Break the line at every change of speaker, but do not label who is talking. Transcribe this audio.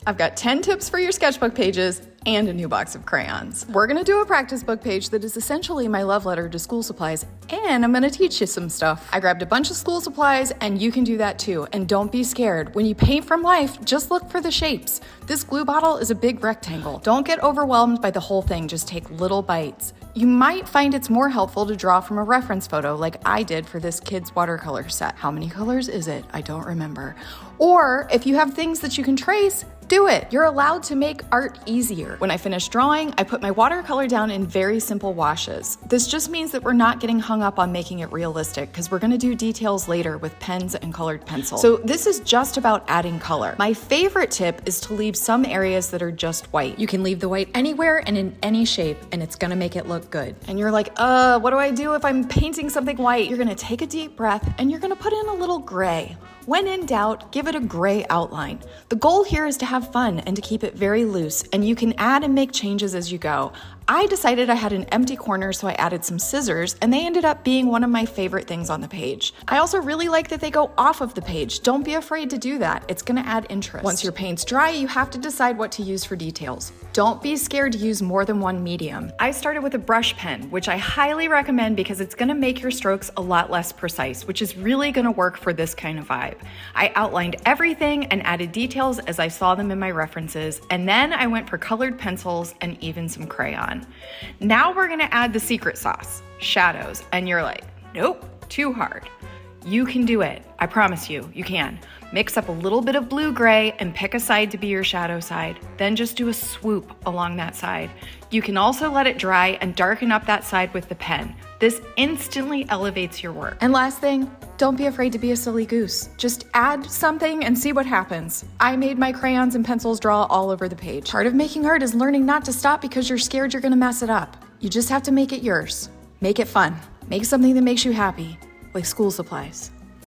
I've got 10 tips for your sketchbook pages and a new box of crayons. We're gonna do a practice book page that is essentially my love letter to school supplies, and I'm gonna teach you some stuff. I grabbed a bunch of school supplies, and you can do that too. And don't be scared. When you paint from life, just look for the shapes. This glue bottle is a big rectangle. Don't get overwhelmed by the whole thing, just take little bites. You might find it's more helpful to draw from a reference photo like I did for this kid's watercolor set. How many colors is it? I don't remember. Or if you have things that you can trace, do it. You're allowed to make art easier. When I finish drawing, I put my watercolor down in very simple washes. This just means that we're not getting hung up on making it realistic because we're gonna do details later with pens and colored pencils. So this is just about adding color. My favorite tip is to leave some areas that are just white. You can leave the white anywhere and in any shape, and it's gonna make it look good. And you're like, what do I do if I'm painting something white? You're gonna take a deep breath and you're gonna put in a little gray. When in doubt, give it a gray outline. The goal here is to have fun and to keep it very loose, and you can add and make changes as you go. I decided I had an empty corner, so I added some scissors, and they ended up being one of my favorite things on the page. I also really like that they go off of the page. Don't be afraid to do that. It's gonna add interest. Once your paint's dry, you have to decide what to use for details. Don't be scared to use more than one medium. I started with a brush pen, which I highly recommend because it's gonna make your strokes a lot less precise, which is really gonna work for this kind of vibe. I outlined everything and added details as I saw them in my references, and then I went for colored pencils and even some crayon. Now we're gonna add the secret sauce, shadows, and you're like, nope, too hard. You can do it. I promise you, you can. Mix up a little bit of blue-gray and pick a side to be your shadow side. Then just do a swoop along that side. You can also let it dry and darken up that side with the pen. This instantly elevates your work. And last thing, don't be afraid to be a silly goose. Just add something and see what happens. I made my crayons and pencils draw all over the page. Part of making art is learning not to stop because you're scared you're gonna mess it up. You just have to make it yours. Make it fun. Make something that makes you happy, like school supplies.